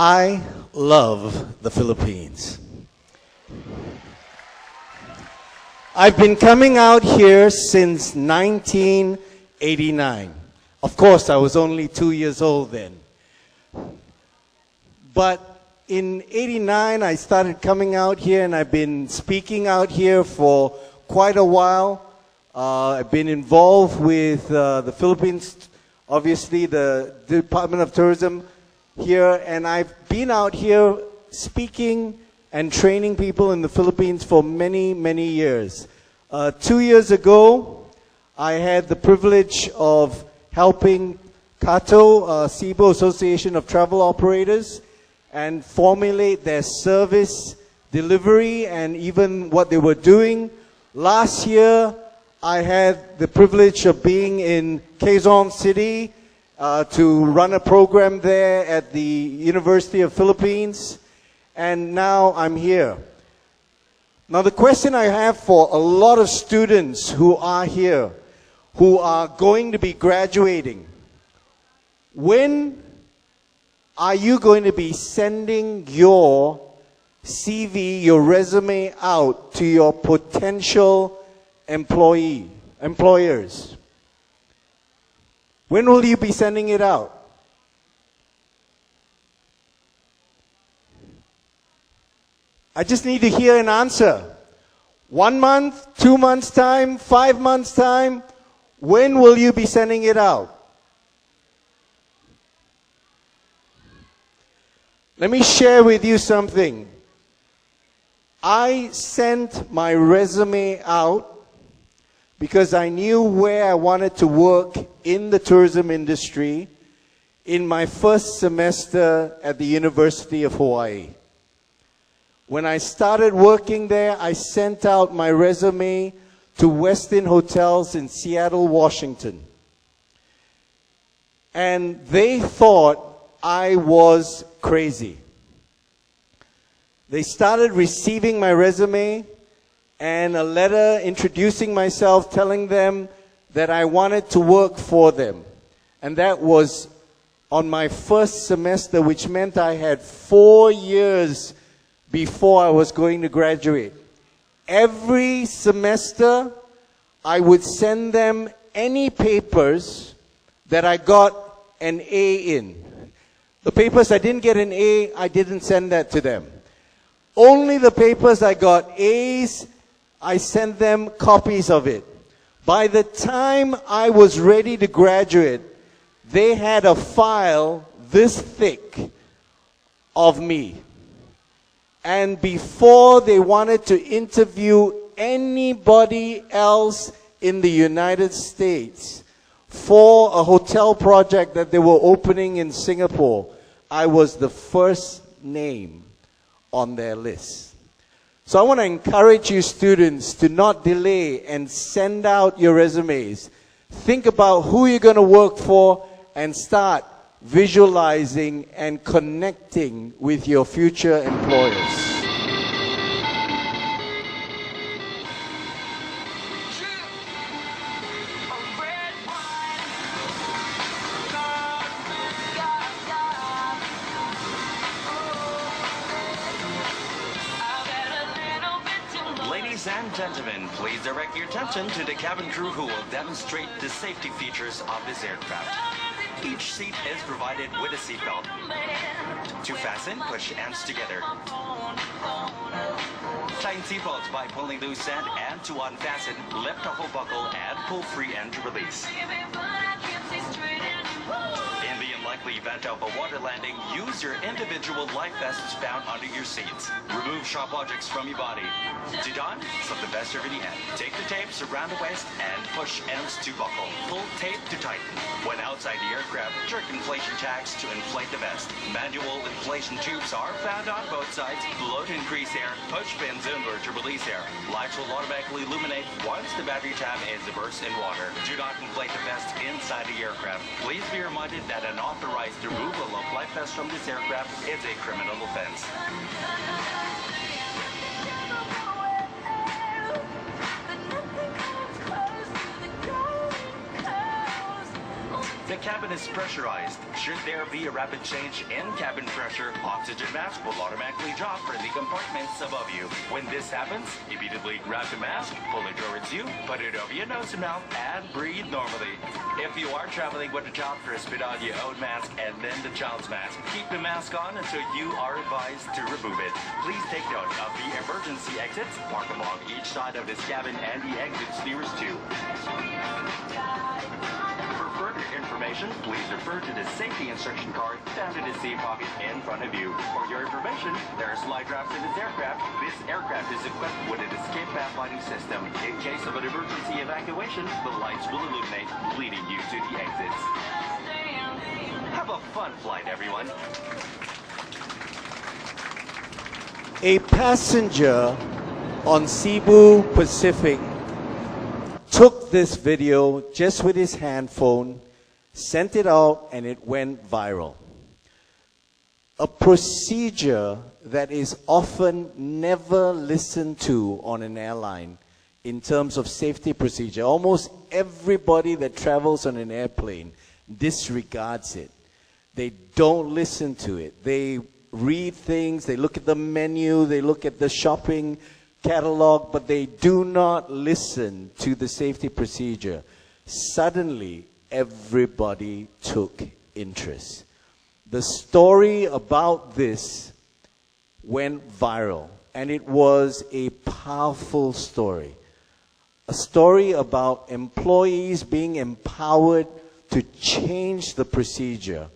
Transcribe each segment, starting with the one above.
I love the Philippines. I've been coming out here since 1989. Of course, I was only 2 years old then. But in '89, I started coming out here, and I've been speaking out here for quite a while. I've been involved with the Philippines, obviously the Department of Tourism here, and I've been out here speaking and training people in the Philippines for many, many years. 2 years ago, I had the privilege of helping CATO, Cebu Association of Travel Operators, and formulate their service delivery and even what they were doing. Last year, I had the privilege of being in Quezon City to run a program there at the University of Philippines, and now I'm here. Now the question I have for a lot of students who are here, who are going to be graduating, when are you going to be sending your CV, your resume out to your potential employers? When will you be sending it out? I just need to hear an answer. 1 month, 2 months' time, 5 months' time? When will you be sending it out? Let me share with you something. I sent my resume out because I knew where I wanted to work in the tourism industry in my first semester at the University of Hawaii. When I started working there, I sent out my resume to Westin Hotels in Seattle, Washington. And they thought I was crazy. They started receiving my resume and a letter introducing myself, telling them that I wanted to work for them. And that was on my first semester, which meant I had 4 years before I was going to graduate. Every semester, I would send them any papers that I got an A in. The papers I didn't get an A, I didn't send that to them. Only the papers I got A's, I sent them copies of it. By the time I was ready to graduate, they had a file this thick of me. And before they wanted to interview anybody else in the United States for a hotel project that they were opening in Singapore, I was the first name on their list. So I want to encourage you students to not delay and send out your resumes. Think about who you're going to work for and start visualizing and connecting with your future employers. Ladies and gentlemen, please direct your attention to the cabin crew who will demonstrate the safety features of this aircraft. Each seat is provided with a seatbelt. To fasten, push ends together. Tighten seatbelts by pulling loose end, and to unfasten, lift the whole buckle and pull free end to release. In the unlikely event of a water landing, use your individual life vests found under your seats. Remove sharp objects from your body. To don, slip the vest over the end. Take the tapes around the waist and push ends to buckle. Pull tape to tighten. When outside the aircraft, jerk inflation tags to inflate the vest. Manual inflation tubes are found on both sides. Blow to increase air, push pins inward to release air. Lights will automatically illuminate once the battery tab is immersed in water. Do not inflate the vest inside the aircraft. Please be reminded that unauthorized removal of life vests from this aircraft is a criminal offense. The cabin is pressurized. Should there be a rapid change in cabin pressure, oxygen mask will automatically drop from the compartments above you. When this happens, immediately grab the mask, pull it towards you, put it over your nose and mouth, and breathe normally. If you are traveling with a child, first put on your own mask and then the child's mask. Keep the mask on until you are advised to remove it. Please take note of the emergency exits. Mark along each side of this cabin and the exits nearest you. For further information, please refer to the safety instruction card found in the seat pocket in front of you. For your information, there are slide ramps in this aircraft. This aircraft is equipped with an escape path lighting system. In case of an emergency evacuation, the lights will illuminate, leading you to the exits. Have a fun flight, everyone. A passenger on Cebu Pacific took this video just with his handphone, sent it out, and it went viral. A procedure that is often never listened to on an airline in terms of safety procedure. Almost everybody that travels on an airplane disregards it. They don't listen to it. They read things, they look at the menu, they look at the shopping catalog, but they do not listen to the safety procedure. Suddenly, everybody took interest. The story about this went viral, and it was a powerful story. A story about employees being empowered to change the procedure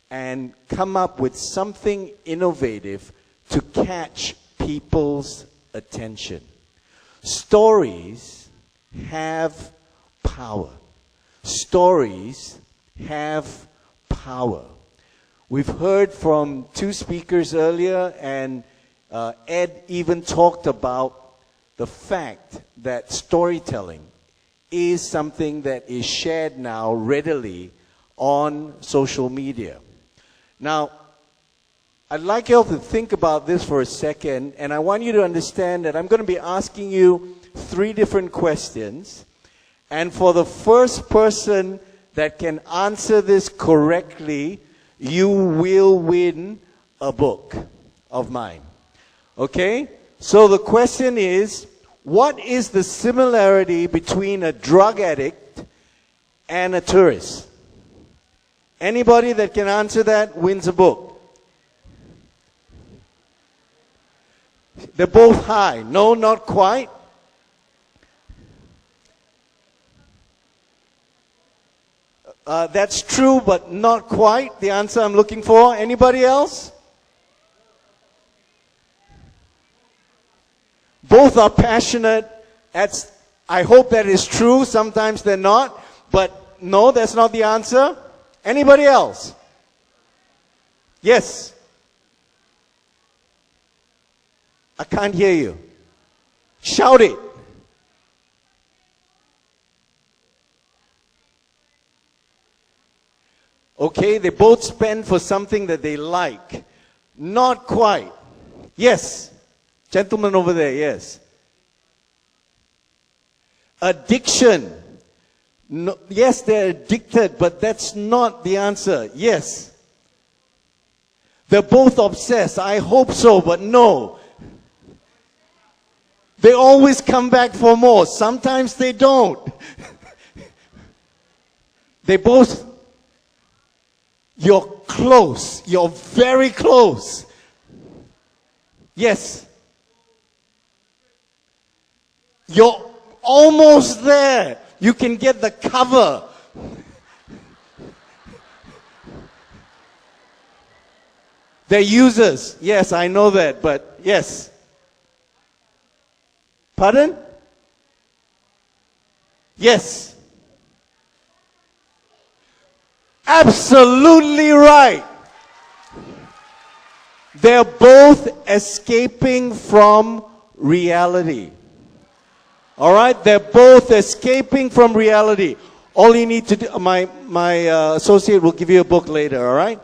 and come up with something innovative to catch people's attention. Stories have power. Stories have power. We've heard from two speakers earlier, and Ed even talked about the fact that storytelling is something that is shared now readily on social media. Now, I'd like you all to think about this for a second, and I want you to understand that I'm going to be asking you 3 different questions. And for the first person that can answer this correctly, you will win a book of mine. Okay? So the question is, what is the similarity between a drug addict and a tourist? Anybody that can answer that wins a book. They're both high. No, not quite. That's true, but not quite the answer I'm looking for. Anybody else? Both are passionate. I hope that is true. Sometimes they're not. But no, that's not the answer. Anybody else? Yes. I can't hear you. Shout it. Okay, they both spend for something that they like. Not quite. Yes. Gentleman over there, yes. Addiction. No, yes, they're addicted, but that's not the answer. Yes. They're both obsessed. I hope so, but no. They always come back for more. Sometimes they don't. They both, you're close. You're very close. Yes. You're almost there. You can get the cover. They're users. Yes, I know that, but yes. Pardon? Yes. Absolutely right. They're both escaping from reality. All right? They're both escaping from reality. All you need to do, my associate will give you a book later, all right?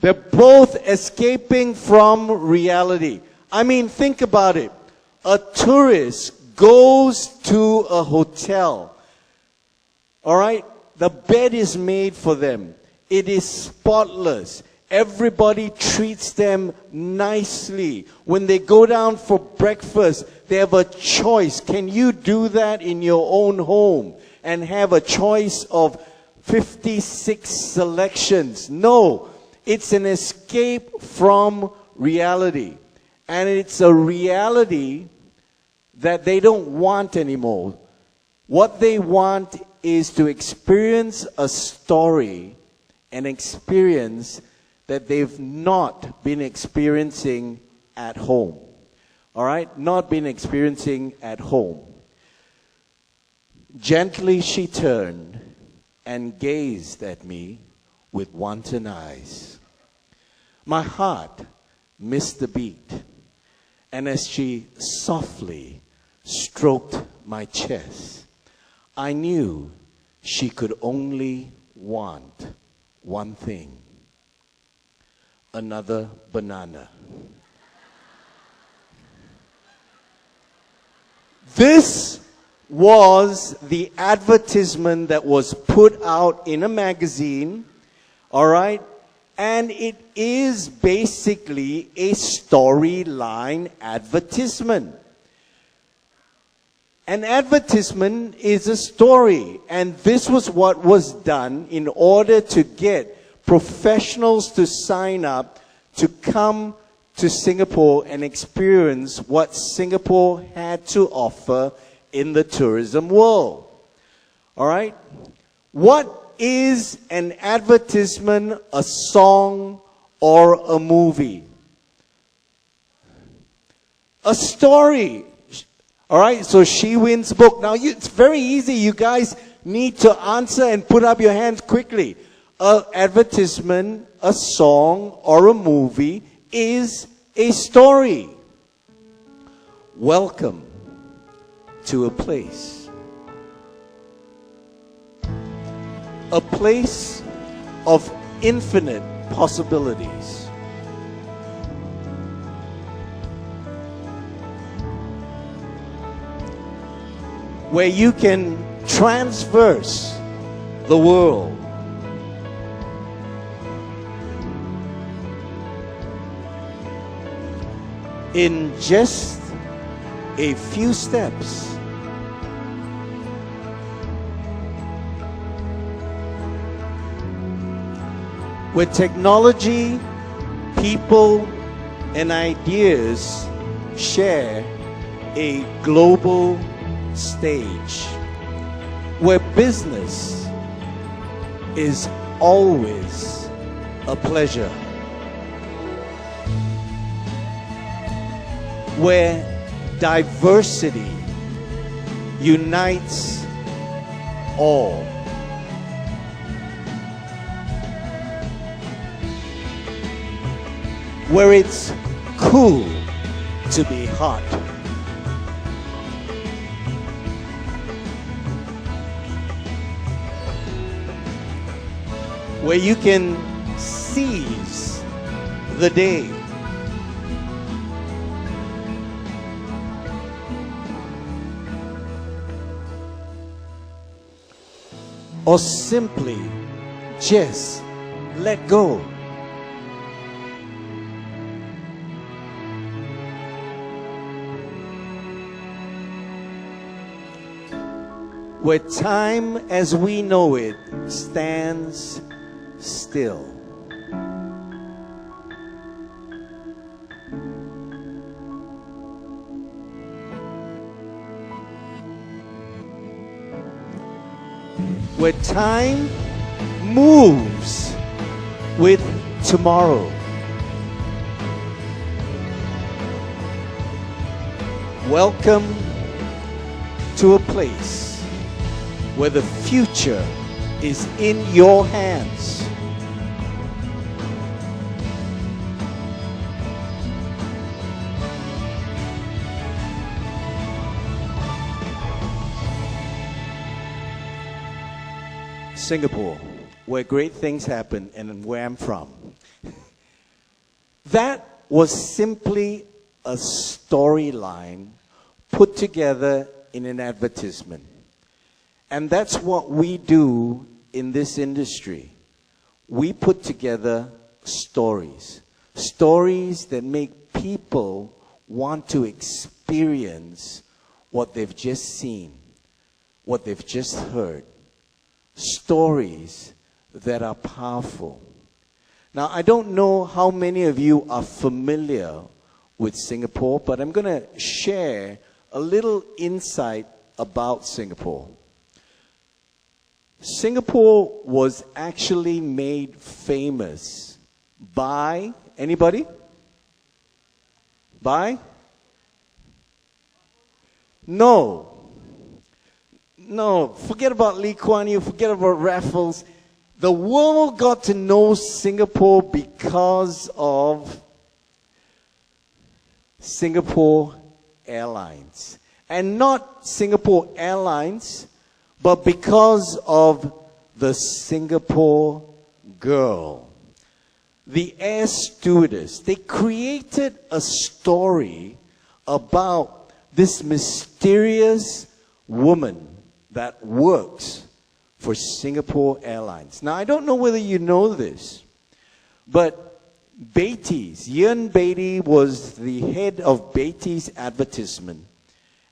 They're both escaping from reality. I mean, think about it. A tourist goes to a hotel, all right? The bed is made for them. It is spotless. Everybody treats them nicely. When they go down for breakfast, they have a choice. Can you do that in your own home and have a choice of 56 selections? No. It's an escape from reality. And it's a reality that they don't want anymore. What they want is to experience a story, an experience that they've not been experiencing at home. All right? Not been experiencing at home. Gently she turned and gazed at me with wanton eyes. My heart missed the beat, and as she softly stroked my chest, I knew she could only want one thing: another banana. This was the advertisement that was put out in a magazine, all right? And it is basically a storyline advertisement. An advertisement is a story, and this was what was done in order to get professionals to sign up to come to Singapore and experience what Singapore had to offer in the tourism world. All right? What is an advertisement, a song, or a movie? A story. All right? So she wins book. Now, it's very easy. You guys need to answer and put up your hands quickly. An advertisement, a song, or a movie is a story. Welcome to a place. A place of infinite possibilities. Where you can transverse the world. In just a few steps. Where technology, people, and ideas share a global stage. Where business is always a pleasure. Where diversity unites all. Where it's cool to be hot. Where you can seize the day. Or simply just let go. Where time as we know it stands still. Where time moves with tomorrow. Welcome to a place where the future is in your hands. Singapore, where great things happen, and where I'm from. That was simply a storyline put together in an advertisement. And that's what we do in this industry, we put together stories. Stories that make people want to experience what they've just seen, what they've just heard. Stories that are powerful. Now, I don't know how many of you are familiar with Singapore, but I'm going to share a little insight about Singapore. Singapore was actually made famous by, anybody? By? No. No, forget about Lee Kuan Yew, forget about Raffles. The world got to know Singapore because of Singapore Airlines. And not Singapore Airlines, but because of the Singapore girl. The air stewardess. They created a story about this mysterious woman that works for Singapore Airlines. Now, I don't know whether you know this, but Beatty's, Ian Beatty was the head of Beatty's Advertisement,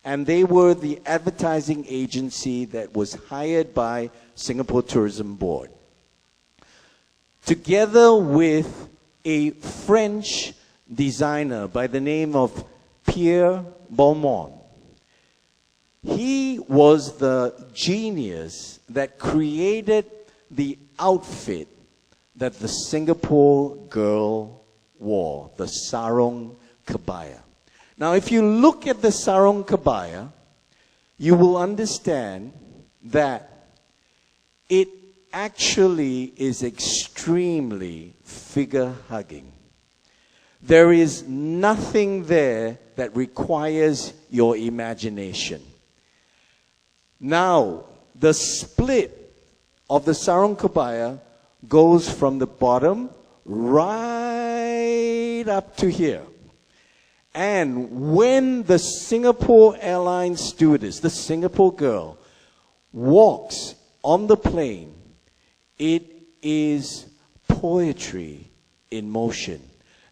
and they were the advertising agency that was hired by Singapore Tourism Board. Together with a French designer by the name of Pierre Beaumont. He was the genius that created the outfit that the Singapore girl wore, the sarong kebaya. Now, if you look at the sarong kebaya, you will understand that it actually is extremely figure-hugging. There is nothing there that requires your imagination. Now, the split of the sarong kebaya goes from the bottom right up to here. And when the Singapore Airlines stewardess, the Singapore girl, walks on the plane, it is poetry in motion.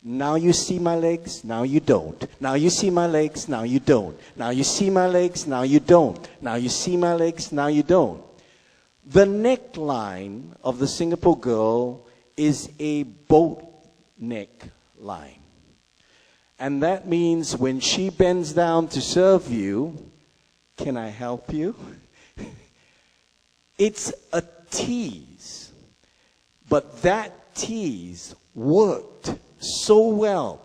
Now you see my legs, now you don't. Now you see my legs, now you don't. Now you see my legs, now you don't. Now you see my legs, now you don't. The neckline of the Singapore girl is a boat neckline. And that means when she bends down to serve you, can I help you? It's a tease. But that tease worked so well.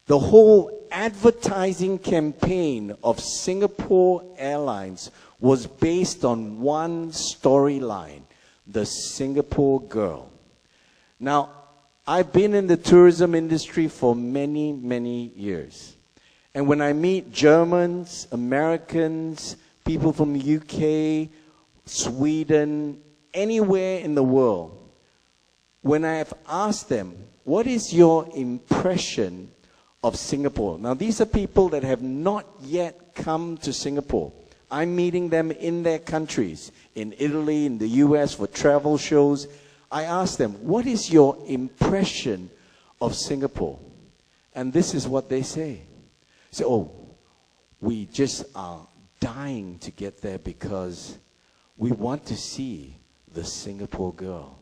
The whole advertising campaign of Singapore Airlines was based on one storyline, the Singapore girl. Now, I've been in the tourism industry for many, many years. And when I meet Germans, Americans, people from the UK, Sweden, anywhere in the world, when I have asked them, what is your impression of Singapore? Now, these are people that have not yet come to Singapore. I'm meeting them in their countries, in Italy, in the US, for travel shows. I ask them, what is your impression of Singapore? And this is what they say. Say, oh, we just are dying to get there because we want to see the Singapore girl.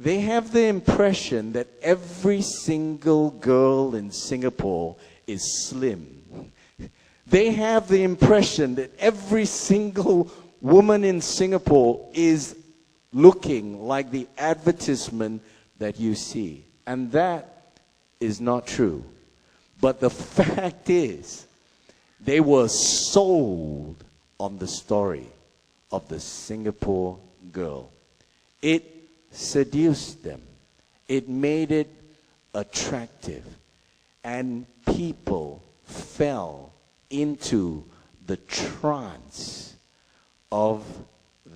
They have the impression that every single girl in Singapore is slim. They have the impression that every single woman in Singapore is looking like the advertisement that you see. And that is not true. But the fact is, they were sold on the story of the Singapore girl. It seduced them. It made it attractive. And people fell into the trance of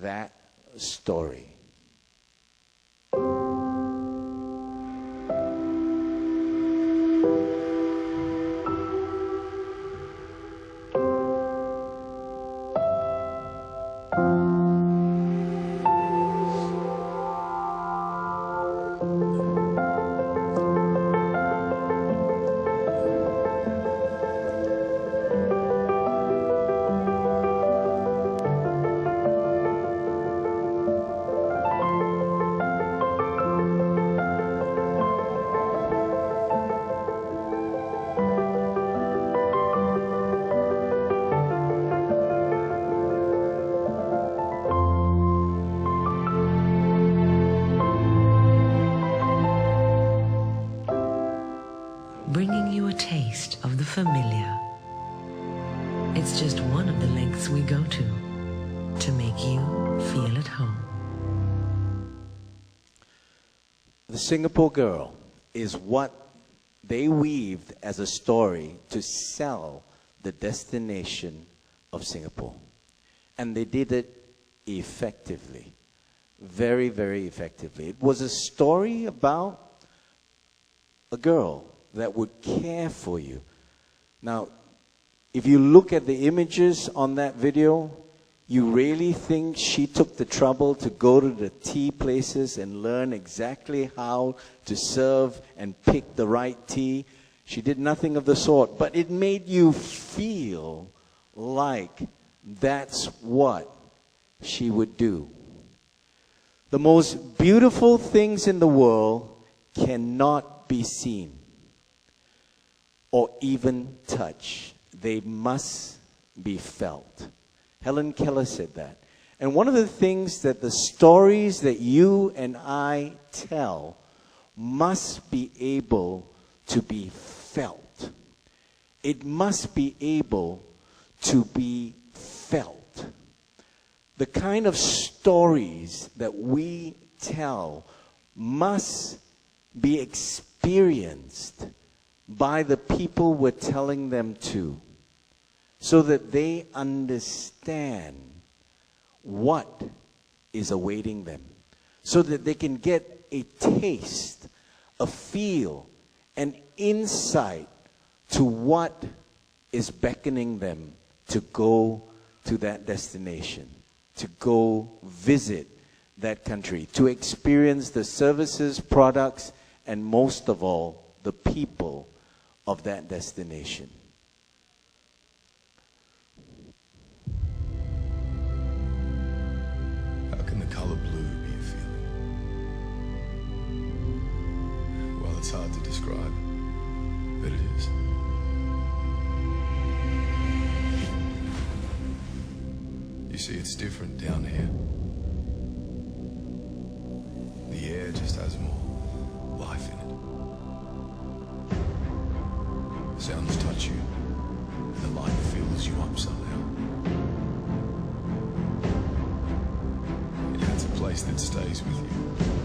that story. familiar. It's just one of the lengths we go to make you feel at home. The Singapore Girl is what they weaved as a story to sell the destination of Singapore. And they did it effectively. Very, very effectively. It was a story about a girl that would care for you. Now, if you look at the images on that video, you really think she took the trouble to go to the tea places and learn exactly how to serve and pick the right tea? She did nothing of the sort, but it made you feel like that's what she would do. The most beautiful things in the world cannot be seen or even touched. They must be felt. Helen Keller said that. And one of the things that the stories that you and I tell must be able to be felt. It must be able to be felt. The kind of stories that we tell must be experienced by the people we're telling them to, so that they understand what is awaiting them, so that they can get a taste, a feel, an insight to what is beckoning them to go to that destination, to go visit that country, to experience the services, products, and most of all, the people of that destination. How can the color blue be a feeling? Well, it's hard to describe, but it is. You see, it's different down here. The air just has more life in it. Sounds touch you, and the light fills you up somehow. It's a place that stays with you.